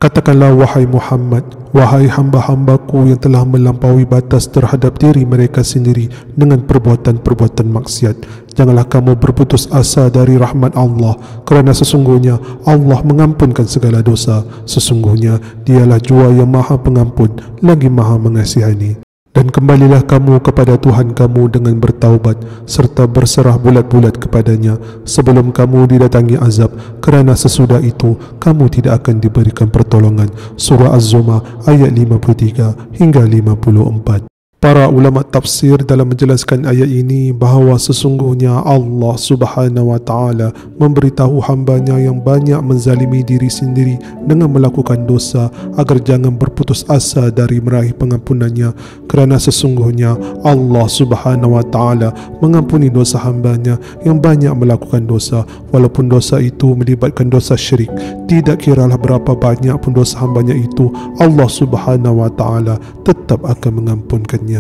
Katakanlah wahai Muhammad, wahai hamba-hambaku yang telah melampaui batas terhadap diri mereka sendiri dengan perbuatan-perbuatan maksiat, janganlah kamu berputus asa dari rahmat Allah, kerana sesungguhnya Allah mengampunkan segala dosa. Sesungguhnya Dialah Jua yang Maha Pengampun lagi Maha Mengasihani. Dan kembalilah kamu kepada Tuhan kamu dengan bertaubat serta berserah bulat-bulat kepadanya sebelum kamu didatangi azab, kerana sesudah itu kamu tidak akan diberikan pertolongan. Surah Az-Zumar ayat 53 hingga 54. Para ulama tafsir dalam menjelaskan ayat ini bahawa sesungguhnya Allah Subhanahu wa Ta'ala memberitahu hambanya yang banyak menzalimi diri sendiri dengan melakukan dosa agar jangan berputus asa dari meraih pengampunannya, kerana sesungguhnya Allah Subhanahu wa Ta'ala mengampuni dosa hambanya yang banyak melakukan dosa, walaupun dosa itu melibatkan dosa syirik. Tidak kiralah berapa banyak pun dosa hambanya itu, Allah Subhanahu wa Ta'ala tetap akan mengampunkannya.